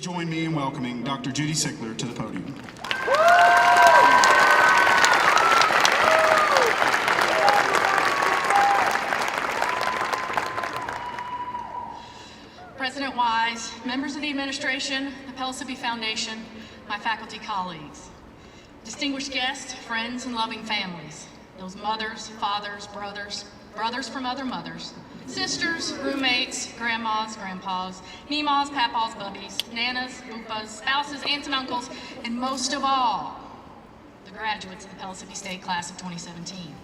Please join me in welcoming Dr. Judy Sickler to the podium. President Wise, members of the administration, the Pellissippi Foundation, my faculty colleagues, distinguished guests, friends, and loving families, those mothers, fathers, brothers from other mothers, sisters, roommates, grandmas, grandpas, meemaws, papaws, bubbies, nanas, boopas, spouses, aunts and uncles, and most of all, the graduates of the Pellissippi State Class of 2017.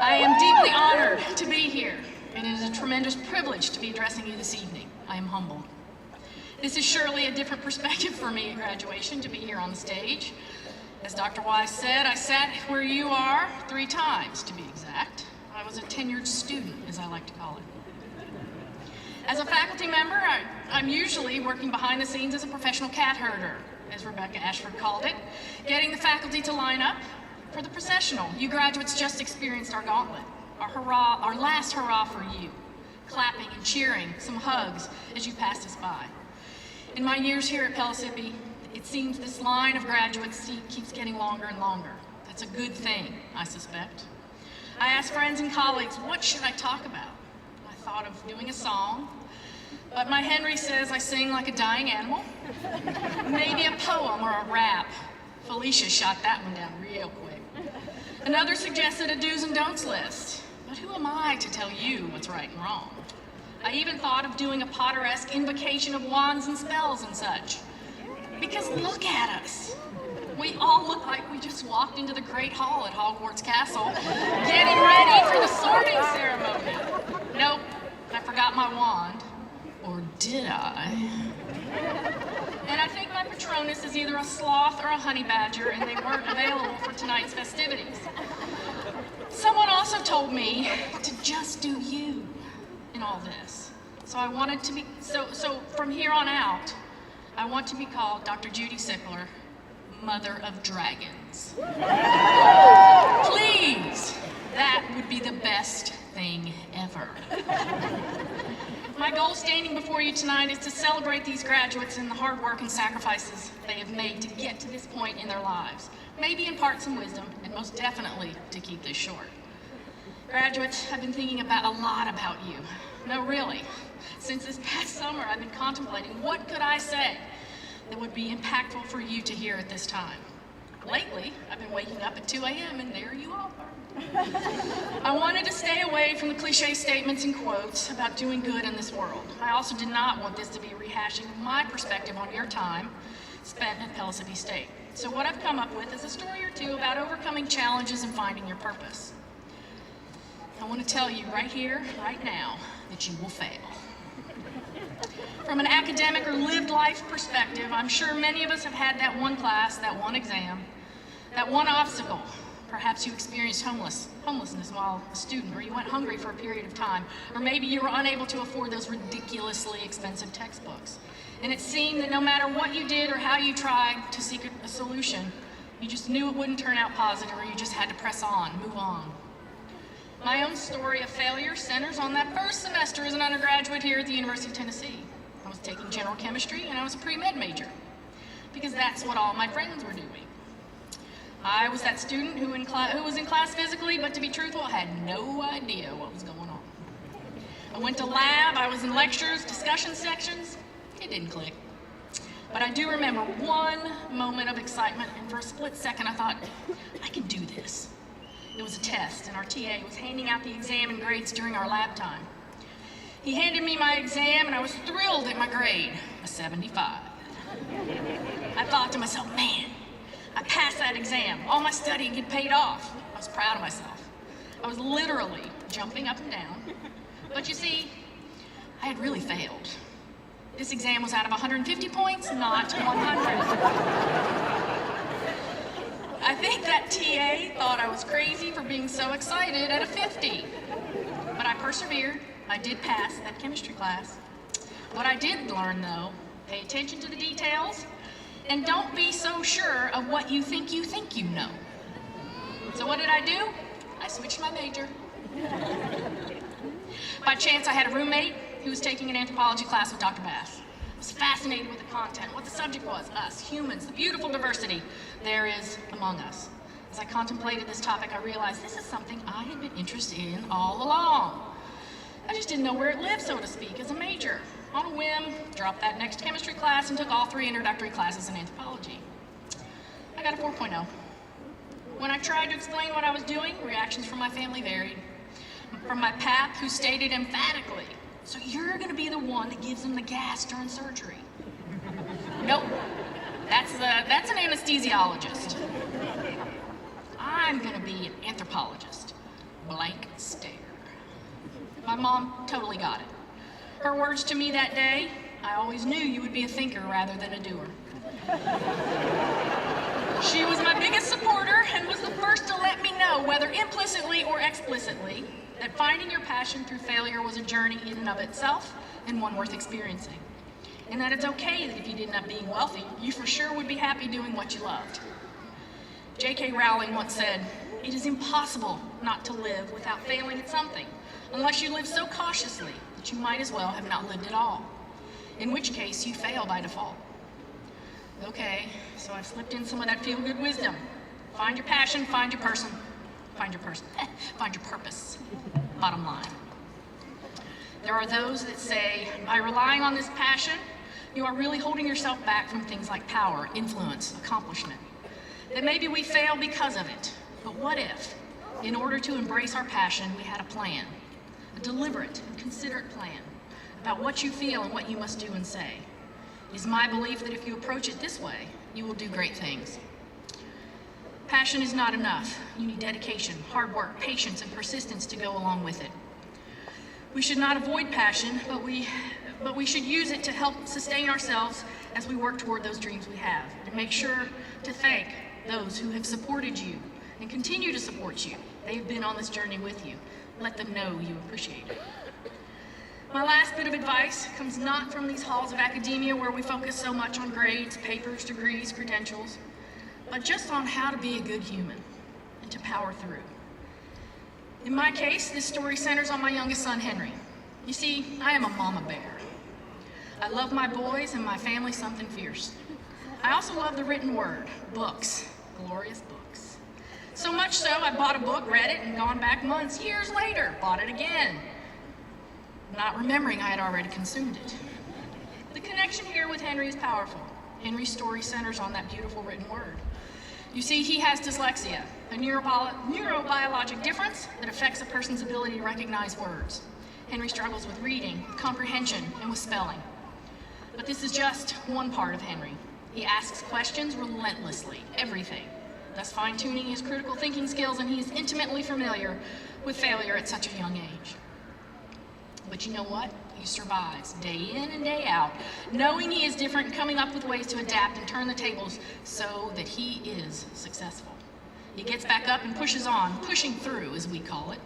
I am deeply honored to be here, and it is a tremendous privilege to be addressing you this evening. I am humbled. This is surely a different perspective for me at graduation, to be here on the stage. As Dr. Wise said, I sat where you are 3 times, to be exact. I was a tenured student, as I like to call it. As a faculty member, I'm usually working behind the scenes as a professional cat herder, as Rebecca Ashford called it, getting the faculty to line up for the processional. You graduates just experienced our gauntlet, our hurrah, our last hurrah for you, clapping and cheering, some hugs as you passed us by. In my years here at Pellissippi, it seems this line of graduates keeps getting longer and longer. That's a good thing, I suspect. I asked friends and colleagues, what should I talk about? I thought of doing a song, but my Henry says I sing like a dying animal. Maybe a poem or a rap. Felicia shot that one down real quick. Another suggested a do's and don'ts list, but who am I to tell you what's right and wrong? I even thought of doing a Potter-esque invocation of wands and spells and such. Because look at us. We all look like we just walked into the Great Hall at Hogwarts Castle, getting ready for the sorting ceremony. Nope, I forgot my wand. Or did I? And I think my Patronus is either a sloth or a honey badger, and they weren't available for tonight's festivities. Someone also told me to just do you in all this. So I wanted to be, so from here on out, I want to be called Dr. Judy Sickler, Mother of Dragons. Please, that would be the best thing ever. My goal standing before you tonight is to celebrate these graduates and the hard work and sacrifices they have made to get to this point in their lives. Maybe impart some wisdom, and most definitely to keep this short. Graduates, I've been thinking a lot about you. No, really. Since this past summer, I've been contemplating what could I say that would be impactful for you to hear at this time. Lately, I've been waking up at 2 a.m. and there you are. I wanted to stay away from the cliche statements and quotes about doing good in this world. I also did not want this to be rehashing my perspective on your time spent at Pellissippi State. So what I've come up with is a story or two about overcoming challenges and finding your purpose. I want to tell you right here, right now, that you will fail. From an academic or lived life perspective, I'm sure many of us have had that one class, that one exam, that one obstacle. Perhaps you experienced homelessness while a student, or you went hungry for a period of time, or maybe you were unable to afford those ridiculously expensive textbooks. And it seemed that no matter what you did or how you tried to seek a solution, you just knew it wouldn't turn out positive, or you just had to press on, move on. My own story of failure centers on that first semester as an undergraduate here at the University of Tennessee. I was taking general chemistry and I was a pre-med major, because that's what all my friends were doing. I was that student who was in class physically, but to be truthful, I had no idea what was going on. I went to lab, I was in lectures, discussion sections. It didn't click. But I do remember one moment of excitement, and for a split second I thought, I can do this. It was a test, and our TA was handing out the exam and grades during our lab time. He handed me my exam, and I was thrilled at my grade, a 75. I thought to myself, man, I passed that exam. All my studying had paid off. I was proud of myself. I was literally jumping up and down. But you see, I had really failed. This exam was out of 150 points, not 100. I think that TA thought I was crazy for being so excited at a 50. But I persevered. I did pass that chemistry class. What I did learn, though, pay attention to the details, and don't be so sure of what you think you know. So what did I do? I switched my major. By chance, I had a roommate who was taking an anthropology class with Dr. Bass. I was fascinated with the content, what the subject was, us, humans, the beautiful diversity there is among us. As I contemplated this topic, I realized this is something I had been interested in all along. I just didn't know where it lived, so to speak, as a major. On a whim, dropped that next chemistry class and took all 3 introductory classes in anthropology. I got a 4.0. When I tried to explain what I was doing, reactions from my family varied. From my pap, who stated emphatically, "So you're gonna be the one that gives them the gas during surgery?" Nope, that's an anesthesiologist. I'm gonna be an anthropologist. Blank stare. My mom totally got it. Her words to me that day, "I always knew you would be a thinker rather than a doer." She was my biggest supporter and was the first to let me know, whether implicitly or explicitly, that finding your passion through failure was a journey in and of itself and one worth experiencing. And that it's okay that if you did end up being wealthy, you for sure would be happy doing what you loved. J.K. Rowling once said, "It is impossible not to live without failing at something, unless you live so cautiously that you might as well have not lived at all, in which case you fail by default." Okay, so I've slipped in some of that feel-good wisdom. Find your passion, find your person, find your purpose. Bottom line. There are those that say, by relying on this passion, you are really holding yourself back from things like power, influence, accomplishment. That maybe we fail because of it. But what if, in order to embrace our passion, we had a plan, a deliberate and considerate plan about what you feel and what you must do and say? It is my belief that if you approach it this way, you will do great things. Passion is not enough. You need dedication, hard work, patience, and persistence to go along with it. We should not avoid passion, but we should use it to help sustain ourselves as we work toward those dreams we have. And make sure to thank those who have supported you and continue to support you. They've been on this journey with you. Let them know you appreciate it. My last bit of advice comes not from these halls of academia where we focus so much on grades, papers, degrees, credentials, but just on how to be a good human and to power through. In my case, this story centers on my youngest son, Henry. You see, I am a mama bear. I love my boys and my family something fierce. I also love the written word, books, glorious books. So much so, I bought a book, read it, and gone back months, years later, bought it again, not remembering I had already consumed it. The connection here with Henry is powerful. Henry's story centers on that beautiful written word. You see, he has dyslexia, a neurobiologic difference that affects a person's ability to recognize words. Henry struggles with reading, comprehension, and with spelling. But this is just one part of Henry. He asks questions relentlessly, everything, thus fine-tuning his critical thinking skills, and he is intimately familiar with failure at such a young age. But you know what? He survives day in and day out, knowing he is different and coming up with ways to adapt and turn the tables so that he is successful. He gets back up and pushes on, pushing through, as we call it,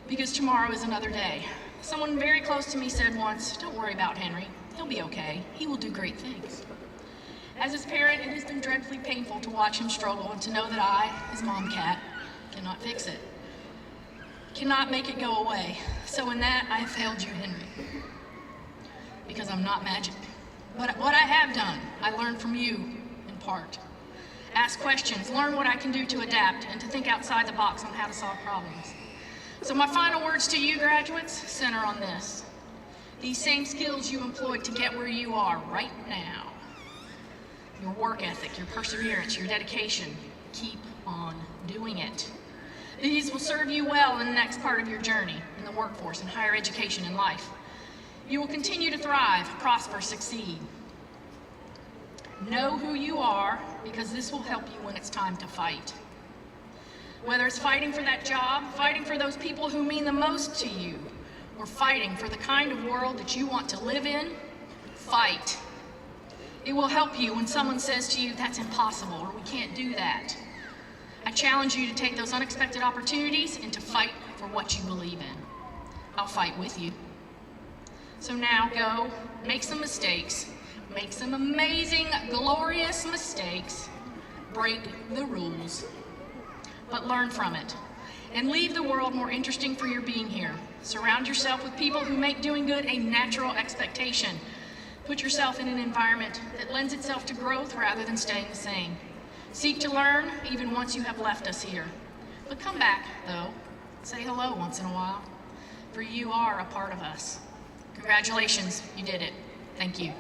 because tomorrow is another day. Someone very close to me said once, "Don't worry about Henry. He'll be okay. He will do great things." As his parent, it has been dreadfully painful to watch him struggle and to know that I, his mom cat, cannot fix it. Cannot make it go away. So in that, I have failed you, Henry. Because I'm not magic. But what I have done, I learned from you, in part. Ask questions, learn what I can do to adapt, and to think outside the box on how to solve problems. So my final words to you, graduates, center on this. These same skills you employed to get where you are right now. Your work ethic, your perseverance, your dedication, keep on doing it. These will serve you well in the next part of your journey, in the workforce, in higher education, in life. You will continue to thrive, prosper, succeed. Know who you are, because this will help you when it's time to fight. Whether it's fighting for that job, fighting for those people who mean the most to you, or fighting for the kind of world that you want to live in, fight. It will help you when someone says to you, "That's impossible," or "We can't do that." I challenge you to take those unexpected opportunities and to fight for what you believe in. I'll fight with you. So now go, make some mistakes, make some amazing, glorious mistakes, break the rules, but learn from it, and leave the world more interesting for your being here. Surround yourself with people who make doing good a natural expectation. Put yourself in an environment that lends itself to growth rather than staying the same. Seek to learn even once you have left us here. But come back, though. Say hello once in a while, for you are a part of us. Congratulations, you did it. Thank you.